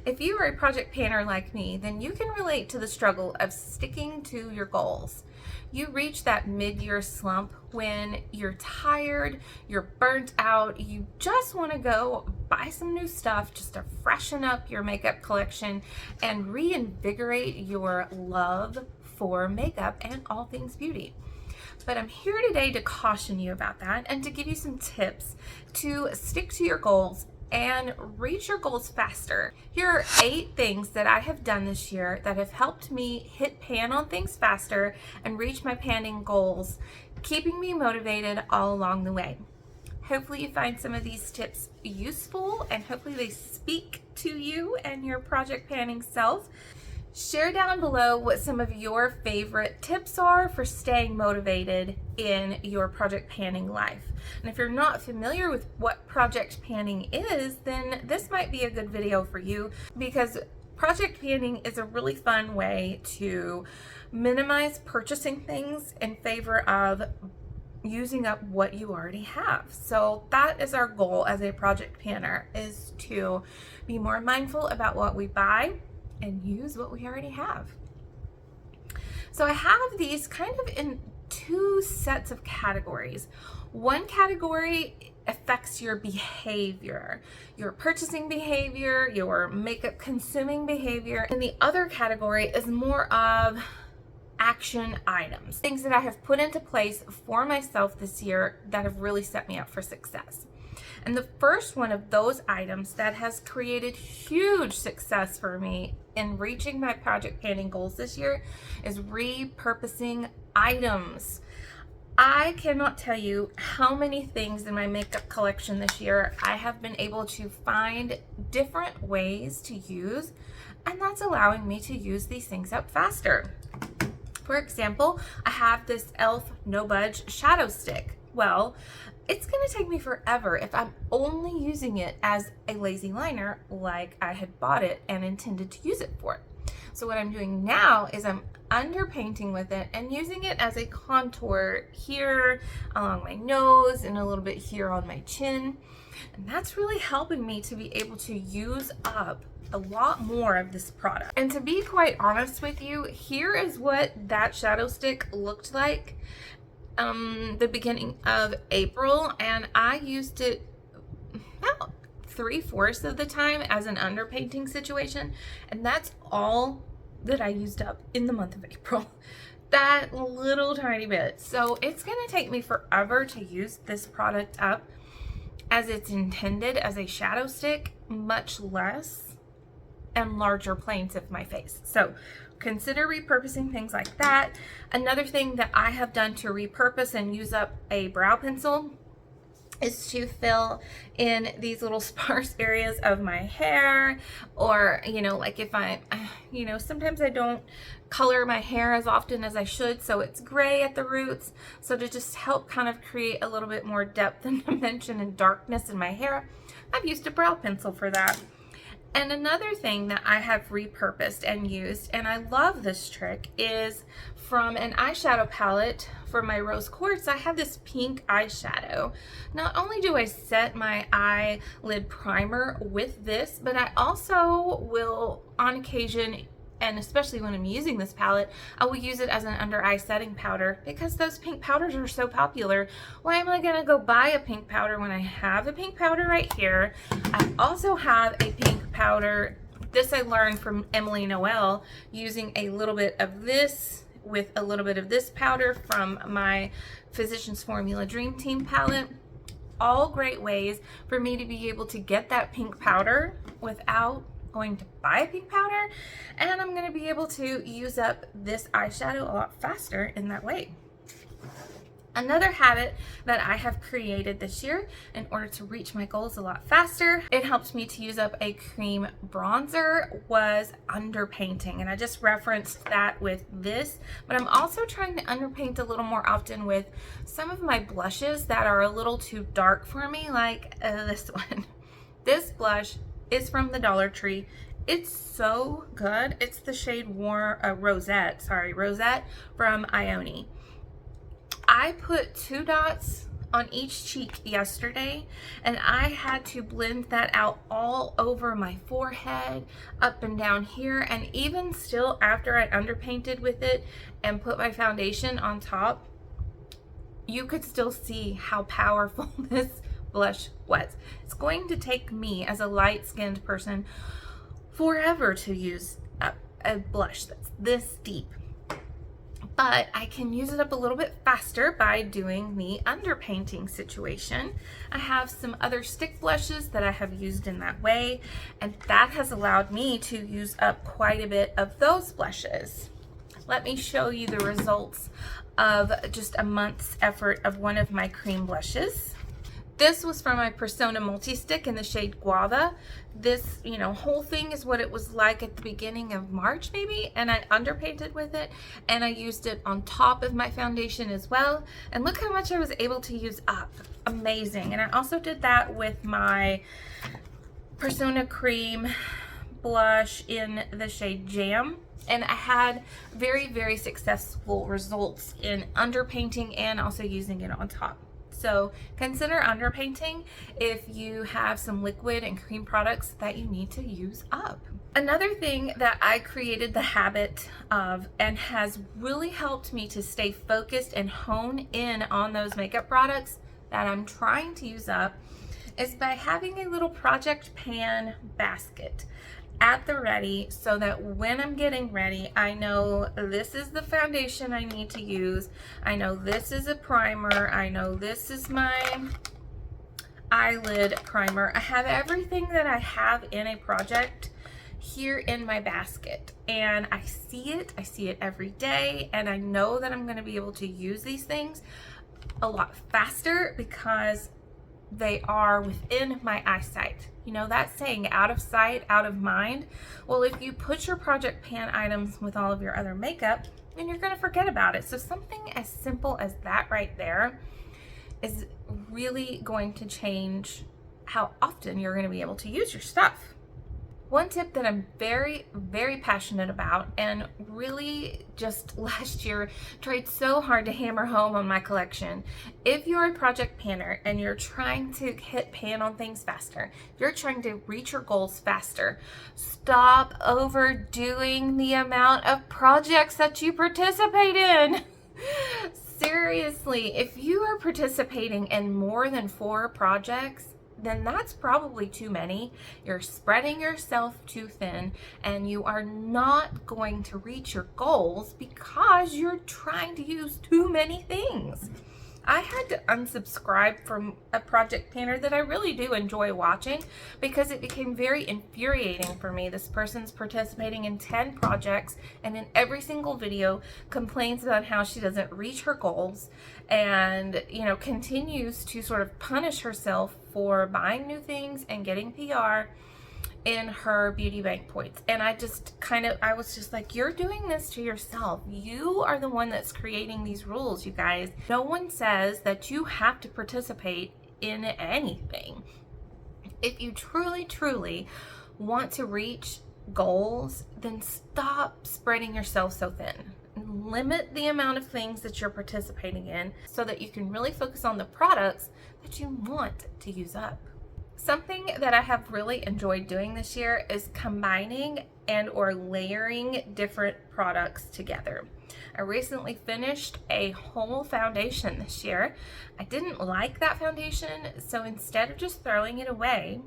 If you are a project planner like me, then you can relate to the struggle of sticking to your goals. You reach that mid-year slump when you're tired, you're burnt out, you just want to go buy some new stuff just to freshen up your makeup collection and reinvigorate your love for makeup and all things beauty. But I'm here today to caution you about that and to give you some tips to stick to your goals and reach your goals faster. Here are 8 things that I have done this year that have helped me hit pan on things faster and reach my panning goals, keeping me motivated all along the way. Hopefully you find some of these tips useful and hopefully they speak to you and your project panning self. Share down below what some of your favorite tips are for staying motivated in your project panning life. And if you're not familiar with what project panning is, then this might be a good video for you, because project panning is a really fun way to minimize purchasing things in favor of using up what you already have. So that is our goal as a project planner, is to be more mindful about what we buy and use what we already have. So I have these kind of in 2 sets of categories. One category affects your behavior, your purchasing behavior, your makeup consuming behavior, and the other category is more of action items, things that I have put into place for myself this year that have really set me up for success. And the first one of those items that has created huge success for me in reaching my project panning goals this year is repurposing items. I cannot tell you how many things in my makeup collection this year I have been able to find different ways to use, and that's allowing me to use these things up faster. For example, I have this e.l.f. No Budge shadow stick. Well, it's going to take me forever if I'm only using it as a lazy liner like I had bought it and intended to use it for. So what I'm doing now is I'm underpainting with it and using it as a contour here along my nose and a little bit here on my chin. And that's really helping me to be able to use up a lot more of this product. And to be quite honest with you, here is what that shadow stick looked like the beginning of April, and I used it about 3/4 of the time as an underpainting situation, and that's all that I used up in the month of April. That little tiny bit. So it's gonna take me forever to use this product up as it's intended as a shadow stick, much less and larger planes of my face. So consider repurposing things like that. Another thing that I have done to repurpose and use up a brow pencil is to fill in these little sparse areas of my hair, or, like if I, sometimes I don't color my hair as often as I should, so it's gray at the roots. So to just help kind of create a little bit more depth and dimension and darkness in my hair, I've used a brow pencil for that. And another thing that I have repurposed and used, and I love this trick, is from an eyeshadow palette for my rose quartz. I have this pink eyeshadow. Not only do I set my eyelid primer with this, but I also will on occasion, and especially when I'm using this palette, I will use it as an under eye setting powder, because those pink powders are so popular. Why am I gonna go buy a pink powder when I have a pink powder right here? I also have a pink powder. This I learned from Emily Noel, using a little bit of this with a little bit of this powder from my Physicians Formula Dream Team palette. All great ways for me to be able to get that pink powder without going to buy a pink powder, and I'm going to be able to use up this eyeshadow a lot faster in that way. Another habit that I have created this year in order to reach my goals a lot faster, it helps me to use up a cream bronzer, was underpainting. And I just referenced that with this, but I'm also trying to underpaint a little more often with some of my blushes that are a little too dark for me, like this one. This blush is from the Dollar Tree. It's so good. It's the shade Rosette from Ione. I put 2 dots on each cheek yesterday, and I had to blend that out all over my forehead, up and down here, and even still after I underpainted with it and put my foundation on top, you could still see how powerful this blush was. It's going to take me as a light-skinned person forever to use a blush that's this deep. But I can use it up a little bit faster by doing the underpainting situation. I have some other stick blushes that I have used in that way, and that has allowed me to use up quite a bit of those blushes. Let me show you the results of just a month's effort of one of my cream blushes. This was from my Persona Multi-Stick in the shade Guava. This, whole thing is what it was like at the beginning of March maybe, and I underpainted with it, and I used it on top of my foundation as well. And look how much I was able to use up. Amazing. And I also did that with my Persona Cream blush in the shade Jam. And I had very, very successful results in underpainting and also using it on top. So consider underpainting if you have some liquid and cream products that you need to use up. Another thing that I created the habit of and has really helped me to stay focused and hone in on those makeup products that I'm trying to use up is by having a little project pan basket at the ready, so that when I'm getting ready, I know this is the foundation I need to use. I know this is a primer. I know this is my eyelid primer. I have everything that I have in a project here in my basket, and I see it every day, and I know that I'm going to be able to use these things a lot faster because they are within my eyesight. That saying, out of sight, out of mind. Well, if you put your project pan items with all of your other makeup, then you're going to forget about it. So something as simple as that right there is really going to change how often you're going to be able to use your stuff. One tip that I'm very, very passionate about, and really just last year tried so hard to hammer home on my collection. If you're a project panner and you're trying to hit pan on things faster, if you're trying to reach your goals faster, stop overdoing the amount of projects that you participate in. Seriously, if you are participating in more than 4 projects, then that's probably too many. You're spreading yourself too thin, and you are not going to reach your goals because you're trying to use too many things. I had to unsubscribe from a project panner that I really do enjoy watching because it became very infuriating for me. This person's participating in 10 projects and in every single video complains about how she doesn't reach her goals and, continues to sort of punish herself for buying new things and getting PR in her beauty bank points. And I was just like, you're doing this to yourself. You are the one that's creating these rules, you guys. No one says that you have to participate in anything. If you truly, truly want to reach goals, then stop spreading yourself so thin. Limit the amount of things that you're participating in so that you can really focus on the products that you want to use up. Something that I have really enjoyed doing this year is combining and or layering different products together. I recently finished a whole foundation this year. I didn't like that foundation, so instead of just throwing it away,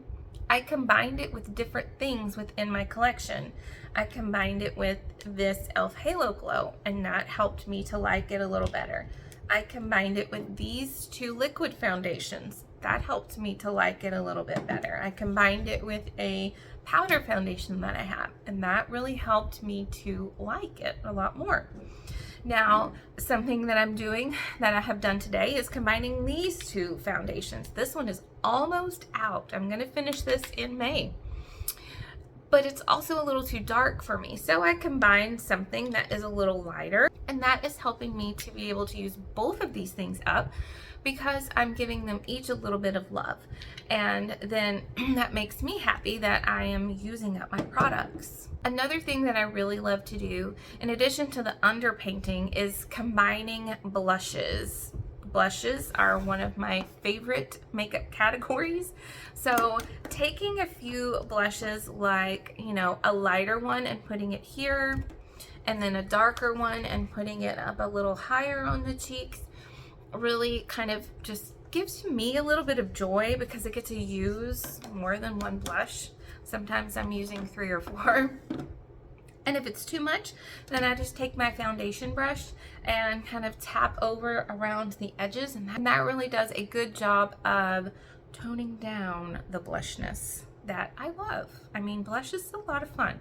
I combined it with different things within my collection. I combined it with this e.l.f. Halo Glow, and that helped me to like it a little better. I combined it with these 2 liquid foundations. That helped me to like it a little bit better. I combined it with a powder foundation that I have, and that really helped me to like it a lot more. Now, something that I'm doing that I have done today is combining these 2 foundations. This one is almost out. I'm going to finish this in May. But it's also a little too dark for me. So I combined something that is a little lighter, and that is helping me to be able to use both of these things up because I'm giving them each a little bit of love. And then that makes me happy that I am using up my products. Another thing that I really love to do, in addition to the underpainting, is combining blushes. blushes are one of my favorite makeup categories. So taking a few blushes, like, you know, a lighter one and putting it here, and then a darker one and putting it up a little higher on the cheeks, really kind of just gives me a little bit of joy because I get to use more than one blush. Sometimes I'm using 3 or 4. And if it's too much, then I just take my foundation brush and kind of tap over around the edges, and that really does a good job of toning down the blushness that I love. I mean, blush is a lot of fun.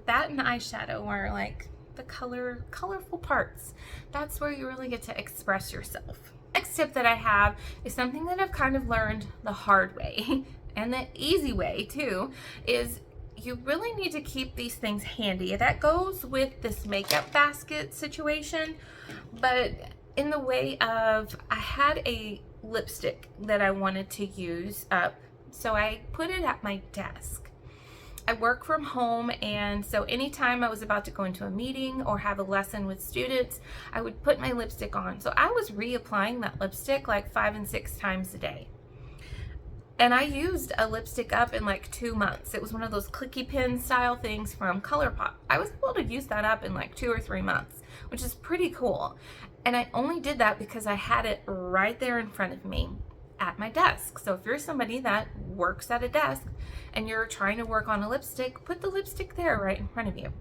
That and eyeshadow are like the colorful parts. That's where you really get to express yourself. Next tip that I have is something that I've kind of learned the hard way, and the easy way too, is you really need to keep these things handy. That goes with this makeup basket situation, but in the way of, I had a lipstick that I wanted to use up, so I put it at my desk. I work from home, and so anytime I was about to go into a meeting or have a lesson with students, I would put my lipstick on. So I was reapplying that lipstick like 5 and 6 times a day. And I used a lipstick up in like 2 months. It was one of those clicky pen style things from ColourPop. I was able to use that up in like 2 or 3 months, which is pretty cool. And I only did that because I had it right there in front of me at my desk. So if you're somebody that works at a desk and you're trying to work on a lipstick, put the lipstick there right in front of you.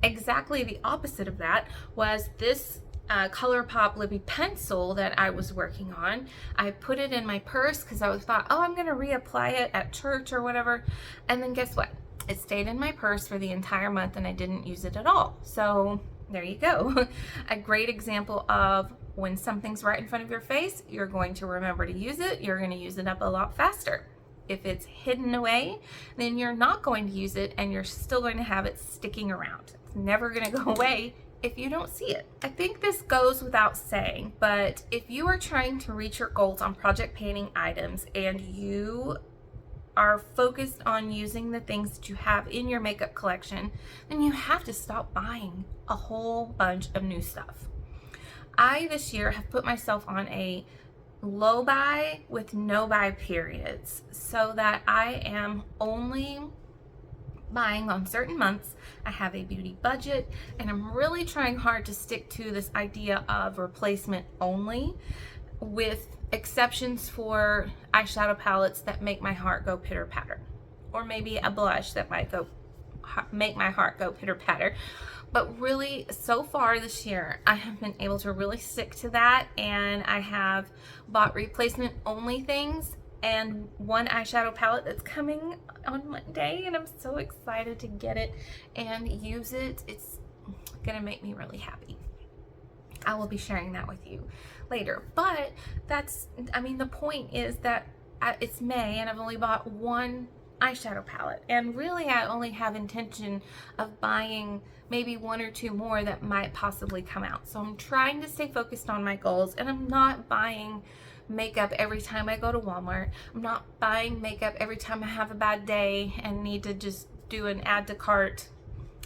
Exactly the opposite of that was this ColourPop Lippy pencil that I was working on. I put it in my purse because I thought, oh, I'm gonna reapply it at church or whatever. And then guess what? It stayed in my purse for the entire month and I didn't use it at all. So there you go. A great example of when something's right in front of your face, you're going to remember to use it. You're going to use it up a lot faster. If it's hidden away, then you're not going to use it and you're still going to have it sticking around. It's never going to go away if you don't see it. I think this goes without saying, but if you are trying to reach your goals on project painting items and you are focused on using the things that you have in your makeup collection, then you have to stop buying a whole bunch of new stuff. I this year have put myself on a low buy with no buy periods, so that I am only buying on certain months. I have a beauty budget, and I'm really trying hard to stick to this idea of replacement only, with exceptions for eyeshadow palettes that make my heart go pitter patter, or maybe a blush that might make my heart go pitter patter. But really, so far this year, I have been able to really stick to that, and I have bought replacement only things and one eyeshadow palette that's coming on Monday, and I'm so excited to get it and use it. It's gonna make me really happy. I will be sharing that with you later. But that's, I mean, the point is that it's May and I've only bought one eyeshadow palette, and really I only have intention of buying maybe 1 or 2 more that might possibly come out. So I'm trying to stay focused on my goals, and I'm not buying makeup every time I go to Walmart. I'm not buying makeup every time I have a bad day and need to just do an add to cart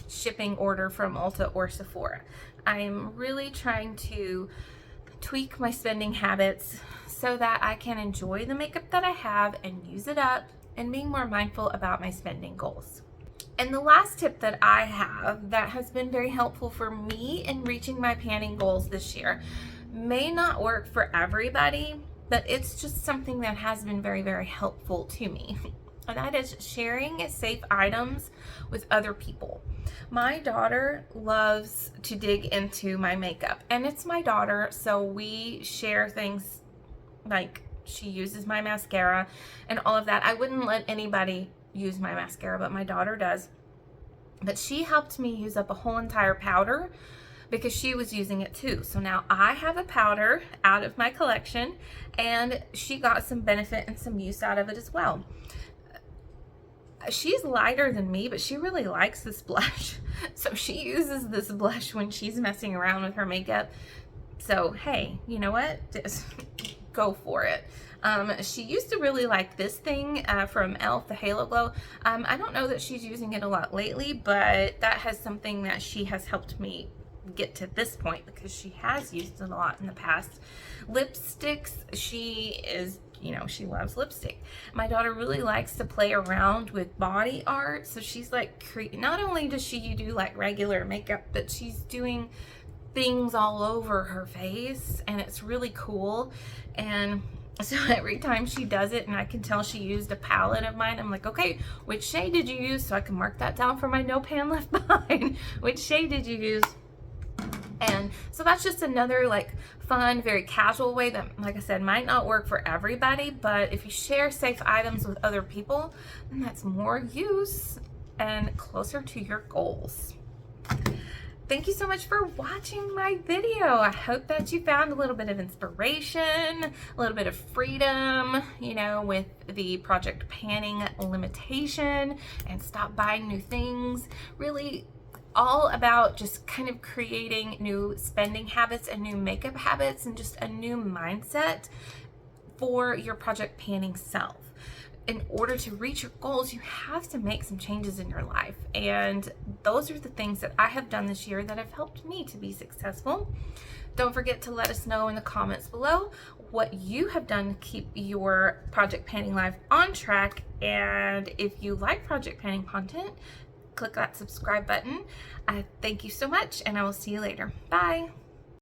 shipping order from Ulta or Sephora. I'm really trying to tweak my spending habits so that I can enjoy the makeup that I have and use it up, and being more mindful about my spending goals. And the last tip that I have that has been very helpful for me in reaching my panning goals this year may not work for everybody, but it's just something that has been very, very helpful to me. And that is sharing safe items with other people. My daughter loves to dig into my makeup, and it's my daughter, so we share things, like she uses my mascara and all of that. I wouldn't let anybody use my mascara, but my daughter does. But she helped me use up a whole entire powder because she was using it too. So now I have a powder out of my collection, and she got some benefit and some use out of it as well. She's lighter than me, but she really likes this blush. So she uses this blush when she's messing around with her makeup. So hey, you know what? Just go for it. She used to really like this thing from e.l.f., the Halo Glow. I don't know that she's using it a lot lately, but that has something that she has helped me get to this point because she has used it a lot in the past. Lipsticks, she is, you know, she loves lipstick. My daughter really likes to play around with body art, so she's like, not only does she do like regular makeup, but she's doing things all over her face, and it's really cool. And so every time she does it and I can tell she used a palette of mine, I'm like, okay, which shade did you use? So I can mark that down for my no pan left behind. Which shade did you use? And so that's just another like fun, very casual way that, like I said, might not work for everybody, but if you share safe items with other people, then that's more use and closer to your goals. Thank you so much for watching my video. I hope that you found a little bit of inspiration, a little bit of freedom, you know, with the project panning limitation, and stop buying new things. Really all about just kind of creating new spending habits and new makeup habits and just a new mindset for your project panning self. In order to reach your goals, you have to make some changes in your life. And those are the things that I have done this year that have helped me to be successful. Don't forget to let us know in the comments below what you have done to keep your project panning life on track. And if you like project panning content, click that subscribe button. I thank you so much, and I will see you later. Bye.